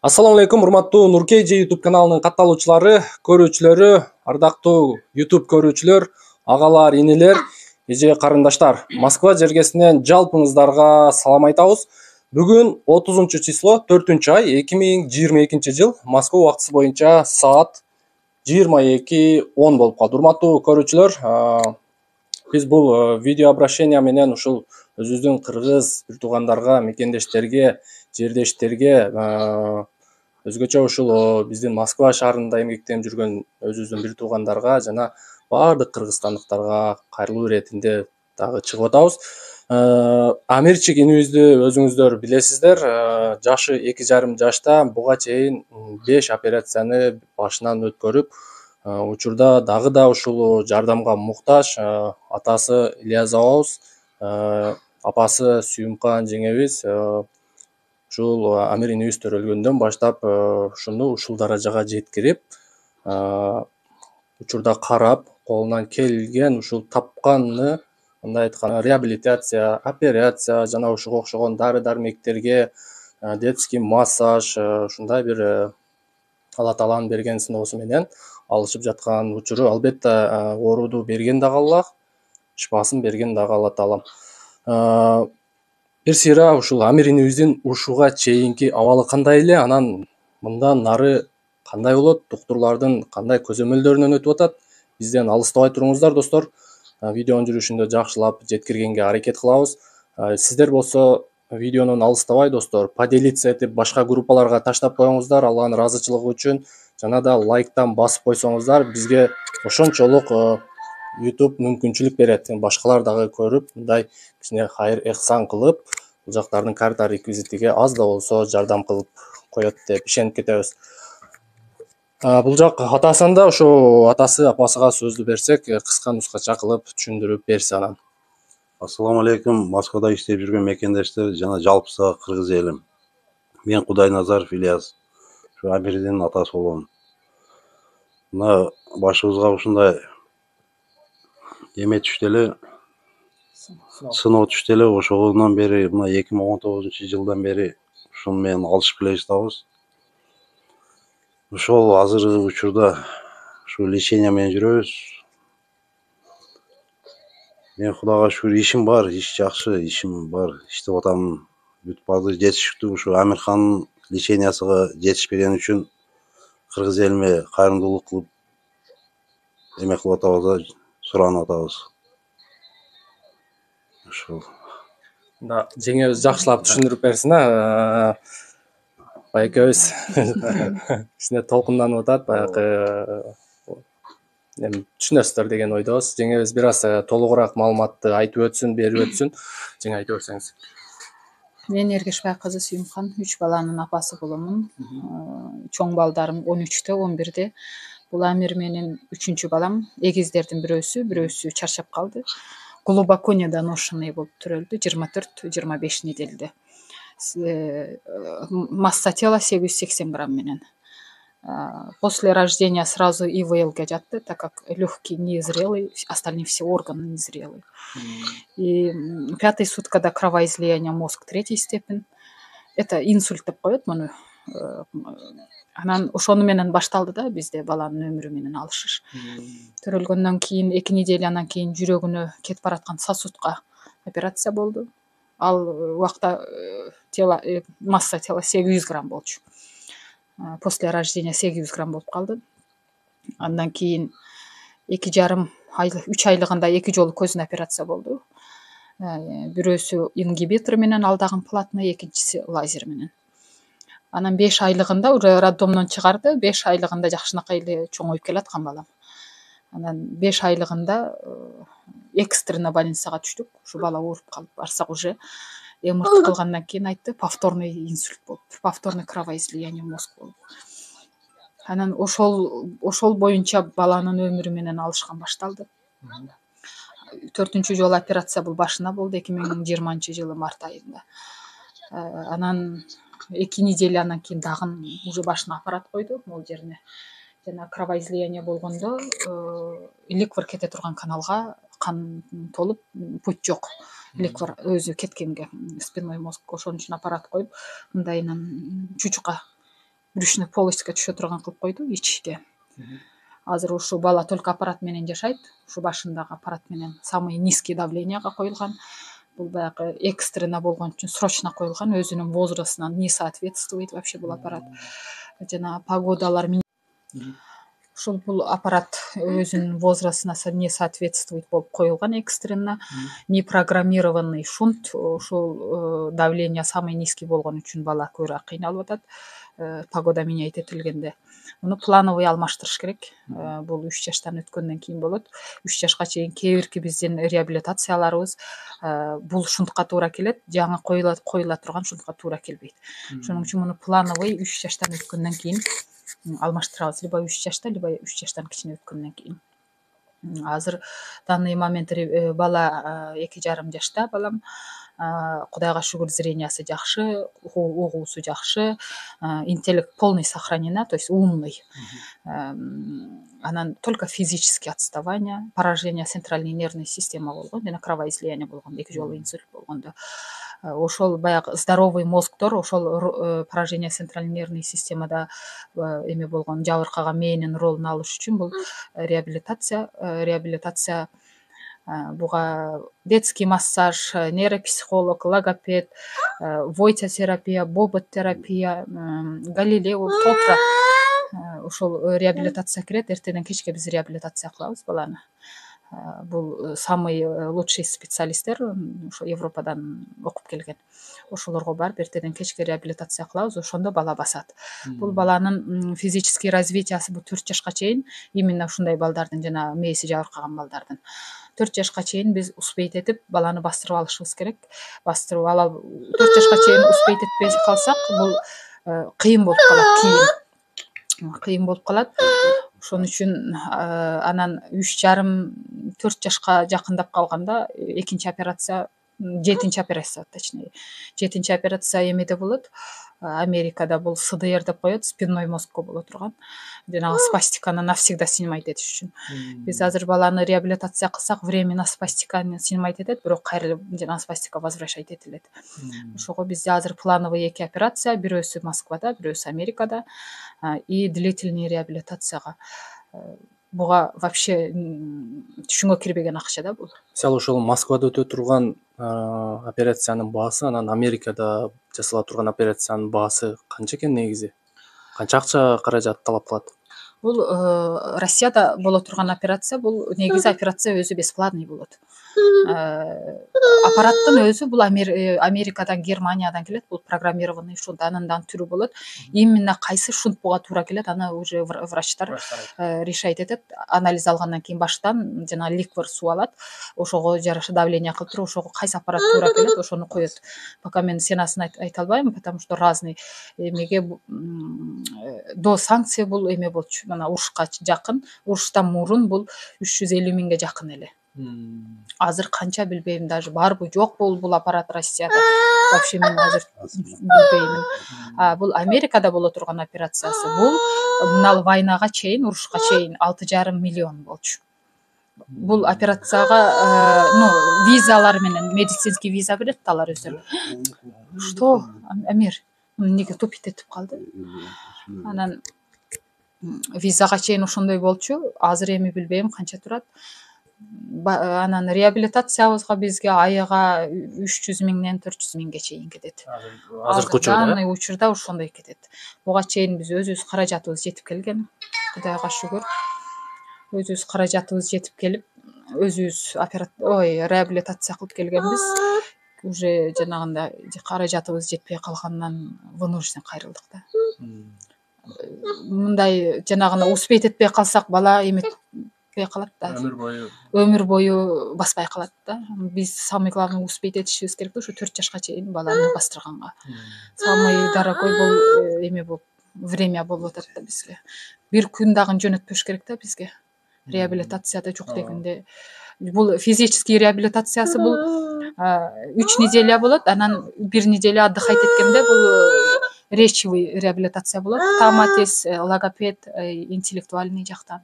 Assalamu алейкум, урматтуу Нуркей YouTube каналынын катталуучулары, көрүүчүлөрү, ардактуу YouTube көрүүчүлөр, агалар, инелер, эже карындаштар. Москва жергесинен жалпыңыздарга салам айтабыз. Бүгүн 30 число, 4-ай, 2022 жыл, Москва убактысы боюнча саат 22:10 болуп калды. Урматтуу көрүүчүлөр, биз бул видео обращение менен ушул өзүбүздүн кыргыз бир туугандарга, мекендештерге, жердештерге, өзгөчө ушул биздин Москва шаарында эмгектенип жүргөн өзүбүздүн бир туугандарга жана баардык кыргызстандыктарга кайрылуу иретинде дагы чыгып атабыз. Амирчик инибизди өзүңүздөр билесиздер, жашы 2,5 жашта, буга чейин 5 операцияны башынан өткөрүп, учурда дагы да ушул жардамга муктаж. Атасы Ильяз абабыз, апасы Сүйүмкан жеңебиз ушул Амир инибиз төрөлгөндөн баштап ушул даражага жеткирип, учурда карап, колунан келген ушул тапканны, мындай айтканда, реабилитация, операция жана ушуга окшогон дары-дармектерге, детский массаж, ушундай бир Алла Тааланын берген сыноосу менен алышып жаткан учуру. Албетте, ооруду берген дагы Аллах, шифасын берген дагы Алла Таалам. Бир сыйра ушул Амир инибиздин ушуга чейинки абалы кандай эле, анан мындан нары кандай болот, доктурлардын кандай көзөмөлдөрүнөн өтүп атат, бизден алыстабай туруңуздар достор. Видеонун жүрүшүндө жакшылап жеткиргенге аракет кылабыз. Сиздер болсо видеонун алыстабай достор, поделиться этип башка группаларга таштап коюңуздар Алланын ыраазычылыгы үчүн, жана да лайктан басып койсоңуздар бизге ошончолук YouTube мүмкүнчүлүк берет. Башкалар дагы көрүп, мындай кичине хайыр эхсан кылып, бул жактардын карта реквизитиге аз да болсо жардам кылып коет деп ишенип кетебиз. Бул жак атасында ошо атасы апасыга сөздү берсек, кыска нускача кылып түшүндүрүп берсе анан. Ассаламу алейкум, Москвада иштеп жүргөн мекендештер жана жалпысы кыргыз элим. Мен Кудайназаров Ильяз, ушу Амирдин атасы болом. Мына башыбызга ушундай эме түштү эле, сыноо түштү эле. Ошондон бери, мына 2019-жылдан бери ушуну менен алышып келе жатабыз. Ошол азыркы учурда ушу лечение менен жүрөбүз. Мен Кудайга шүгүр, ишим бар, иш жакшы, ишим бар, иштеп атам. Бүт баардыгы жетиштүү. Ушу Амирхандын лечениясыга жетишпеген үчүн кыргыз элиме кайрымдуулук кылып эме кылып атабыз, суранып атабыз. Ошол. Да, жеңебиз жакшылап түшүндүрүп берсин, экөөбүз кичине толкунданып атат, баягы эми түшүнөсүздөр деген ойдобуз. Жеңебиз бир аз толугураак маалыматты айтып өтсүн, берип өтсүн. Жеңе айтып берсеңиз. Мен Эргешбай кызы Сүйүмкан, 3 баланын апасы боломун. Чоң балдарым 13-те, 11-де. Бул Амир менин 3-чү балам. Эгиздердин бирөөсү чарчап калды. Глубоко недоношенный болуп төрөлдү 24-25 неделде. Масса тела 880 грамм менен. После рождения сразу ИВЛ-ге жатты, так как легкий незрелый, остальные все органы незрелые. И 5-й суткада кровоизлияние мозг 3-й степень. Это инсульт деп коет муну. Анан ошону менен башталды да бизде баланын өмүрү менен алышыш. Төрөлгөндөн кийин 2 неделянан кийин жүрөгүнө кетип бараткан сосудка операция болду. Ал убакта масса тела 800 грамм болчу. После рождения 800 грамм болуп калды. Андан кийин 2,5 ай, 3 айлыгында 2 жолу көзүнө операция болду. Бирөөсү ингибитор менен, алдагы платный, экинчиси лазер менен. Анан 5 айлыгында уже роддомдон чыгарды. 5 айлыгында жакшынакай эле чоңоюп келаткан балам. Анан 5 айлыгында экстренно больницага түштүк. Ушу бала ооруп калып, барсак уже МРТ кылгандан кийин айтты, повторный инсульт болуп, повторный кровоизлияние мозг болуп. Анан ошол боюнча баланын өмүрү менен алышкан башталды. 4-чү жолу операция бул башына болду 2020-жылы март айында. Анан 2 неделянан кийин дагы уже башына аппарат койду, могул жерине. Жана кровоизлияние болгондо ликвор кете турган каналга кан толуп, путь жок. Ликвор өзү кеткенге, спинной мозг. Ошон үчүн аппарат коюп, мындайынан чучукка брюшный полостька түшө турган кылып койду ичке. Азыр ушу бала только аппарат менен жашайт, ушу башындагы аппарат менен самый низкий давленияга коюлган. Бул баягы экстренно болгон үчүн срочно коюлган, өзүнүн возрастына не соответствует вообще бул аппарат. Жана погодалар ушул бул аппарат өзүнүн возрастына не соответствует болуп коюлган экстренно, не программированный шунт, ушул давление самый низкий болгон үчүн бала көрө кыйналып атат. Погода меняйт этилгенде. Муну плановый алмаштырыш керек. Бул 3 жаштан өткөндөн кийин болот. 3 жашка чейин кээ бирки биздин реабилитацияларыбыз бул шунтка туура келет, жаңы коюла турган шунтка туура келбейт. Ошоның үчүн муну плановый 3 жаштан өткөндөн кийин алмаштырабыз, либо 3 жашта, либо 3 жаштан кичине өткөндөн кийин. Азыр данный момент бала 2,5 жашта балам. Кудайга шүгүр, зрениясы жакшы, угуусу жакшы, интеллект полный сохранена, то есть умный. Анан только физические отставания, поражение центральной нервной системы болгон, жана кровоизлияние болгон, 2 жолу инсульт болгондо. Ошол баягы здоровый мозгдор ошол поражение центральной нервной системада эме болгон жабыркага мээнин ролун алыш үчүн бул реабилитация буга детский массаж, нейропсихолог, логопед, войтотерапия, бобот-терапия, галилео, топра ошол реабилитация кирет. Эртеден кечке биз реабилитация кылабыз баланы. Бул самый лучший специалисттер ошо Европадан окуп келген. Ошолорго барып эртеден кечке реабилитация кылабыз, ошондо бала басат. Бул баланын физический развитиясы бул 4 жашка чейин, именно ушундай балдардын жана мээси жабыркаган балдардын 4 жашка чейин биз успеть этип баланы бастырып алышыбыз керек. Бастырып алып 4 жашка чейин успеть этпей калсак, бул кыйын болуп калат, кыйын болуп калат. Ошон үчүн анан 3,5-4 жашка жакындап калганда экинчи операция, 7-чи операция, точнее. 7-чи операция эмеде болот. Америкада бул СДР деп коет, спинной мозгко боло турган. Жанагы спастиканы навсегда снимать этиш үчүн. Биз азыр баланы реабилитация кылсак, временно спастиканы снимать этет, бирок кайра жанагы спастика возвращать этилет. Ошого бизде азыр плановый 2 операция, бирөөсү Москвада, бирөөсү Америкада и длительный реабилитацияга. Буга вообще түшүнгө кирбеген акча да бул. Мисалы ошол Москвада өтө турган операциянын баасы, анан Америкада жасала турган операциянын баасы канча экен негизи? Канча акча каражат талап кылат? Бул Россияда боло турган операция, бул негизи операция өзү бесплатный болот. Аппараттын өзү бул Америкадан, Германиядан келет, бул программированный шунт, анын түрү болот. Именно кайсы шунт буга туура келет, аны уже врачтар решать этет. Анализ алгандан кийин баштан жана ликвор суу алат, ошого жараша давление кылып туруп, ошого кайсы аппарат туура келет, ошону коет. Пока мен сенасын айта албайм, потому что разный эмеге до санкция бул эме болчу. Мына урушка жакын, уруштан мурун бул 350 миңге жакын эле. Азыр канча билбейм, даже барбы жокпу бул аппарат Россияда. Вообще мен азыр билбейм. Бул Америкада боло турган операциясы. Бул мына войнага чейин, урушка чейин 6,5 миллион болчу. Бул операцияга визалар менен, медицинский виза берет алар өздөрү. Что? Амир, эмнеге тупит этип калды? Анан визага чейин ошондой болчу. Азыр эми билбейм канча турат. Анан реабилитациябызга бизге айыга 300 миңден 400 миңге чейин кетет. Азыркы учурда? Данный учурда ошондой кетет. Буга чейин биз өзүбүз каражатыбыз жетип келген. Кудайга шүгүр. Өзүбүз каражатыбыз жетип келип, өзүбүз реабилитация кылып келгенбиз. Уже жанагында каражатыбыз жетпей калгандан вынужден кайрылдык да. Мындай жанагына успеть этпей калсак, бала эметпей калат да. Өмүр бою баспай калат да. Биз самый главный успеть этишибиз керек да, ушу 4 жашка чейин баланы бастырганга. Самый дорогой бул эме болуп, время болуп атат да бизге. Бир күн дагы жөнөтпөш керек да бизге. Реабилитацияда жок дегенде. Бул физический реабилитациясы бул 3 неделя болот, анан 1 неделя отдыхать эткенде бул речевый реабилитация болот. Томатис, логопед, интеллектуальный жактан.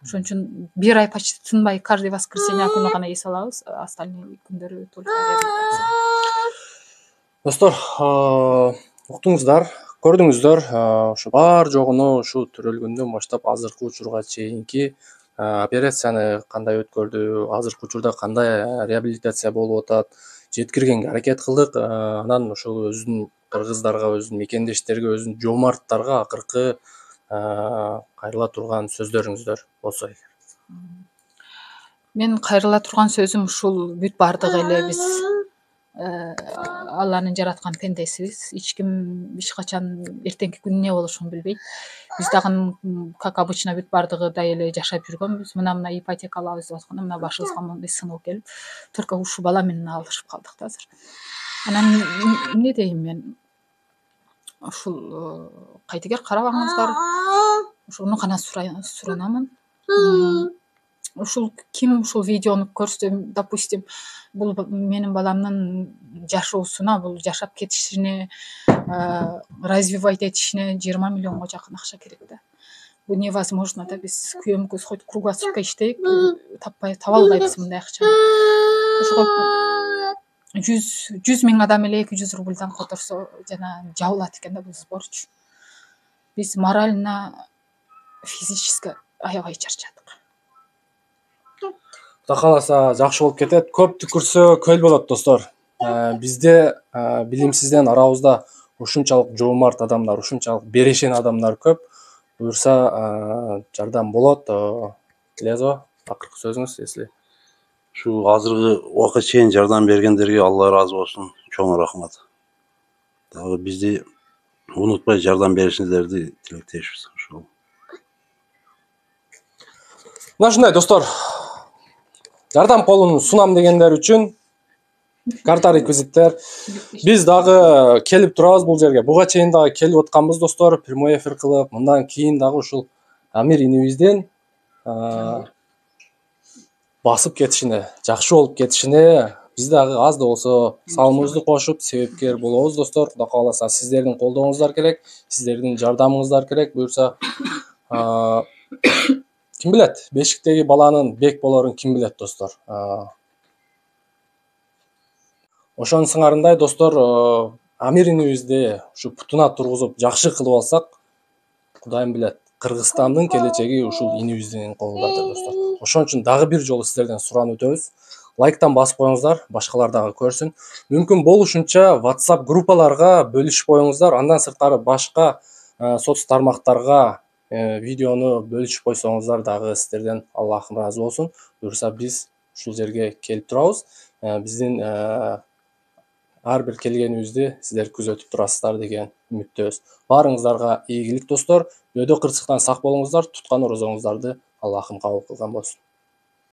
Ошон үчүн 1 ай почти тынбай каждый воскресенье күнү гана эс алабыз, остальные күндөрү только реабилитация. Достор, уктуңуздар, Көрдүңүздөр, ушу бар жогуну ушу төрөлгөндөн баштап азыркы учурга чейинки операцияны кандай өткөрдү, азыркы учурда кандай реабилитация болуп атат, жеткиргенге аракет кылдык. Анан ушул өзүнүн кыргыздарга, өзүнүн мекендештерге, өзүнүн жоомарттарга акыркы кайрыла турган сөздөрүңүздөр болсо эгер. Мен кайрыла турган сөзүм ушул: бүт баардыгы эле биз Алланын жараткан пендесибиз. Эч ким эч качан эртеңки күн эмне болушун билбейт. Биз дагы, как обычно, бүт баардыгыдай эле жашап жүргөнбүз. Мына ипотека алабыз деп атканда, мына башыбызга моундай сыноо келип, только ушул бала менен алышып калдык да азыр. Анан эмне дейм мен? Ушул кайтыгер карабаңыздар. Ушуну гана суранамын. Ушул ким ушул видеону көрсө, допустим, бул менин баламдын жашоосуна, бул жашап кетишине, развивать этишине 20 миллионго жакын акча керек да. Бул невозможно да. Биз күйөөмүз хоть круглосутка иштейик, таба албайбыз мындай акчаны. Ошого 100 миң адам эле 200 рубльдан которсо жана жабылат экен да бул сборчу. Биз морально, физически аябай чарчадык. Кудай кааласа жакшы болуп кетет. Көп түкүрсө көл болот достор. Бизде билимсизден арабызда ушунчалык жоомарт адамдар, ушунчалык берешен адамдар көп. Буюрса жардам болот. Лезо, акыркы сөзүңүз эсли. Şu azırgı uақыт чейин жардам бергендерге Алла разы болсын, чоң рахмат. Дагы бизди унутпай жардам беришиңиздерди тилектешпиз. Мына ушундай достор. Жардам колун сунам дегендер үчүн карта реквизиттер. Биз дагы келип турабыз бул жерге. Буга чейин дагы келип атканбыз достор, прямой эфир кылып. Мындан кийин дагы ушул Амир инибиздин басып кетишине, жакшы болуп кетишине биз дагы аз да болсо салымыбызды кошуп, себепкер болобуз достор. Кудай кааласа сиздердин колдооңуздар керек, сиздердин жардамыңыздар керек. Буюрса ким билет, бешиктеги баланын бек болорун ким билет достор. Ошонун сыңарындай достор, Амир инибизди ушу путуна тургузуп жакшы кылып алсак, Кудайым билет, Кыргызстандын келечеги ушул инибиздин колундадыр достор. Ошон үчүн дагы бир жолу сиздерден суранып өтөбүз. Лайктан басып коюңуздар, башкалар дагы көрсүн. Мүмкүн болушунча WhatsApp группаларга бөлүшүп коюңуздар. Андан сырткары башка соц тармактарга видеону бөлүшүп койсоңуздар дагы сиздерден Аллахым разы болсун. Буюрса биз ушул жерге келип турабыз. Биздин ар бир келгенибизди сиздер күзөтүп турасыздар деген үмүттөбүз. Баарыңыздарга ийгилик достор. Өйдө кырсыктан сак болуңуздар. Туткан орозоңуздарды Аллахым кабыл кылган болсун.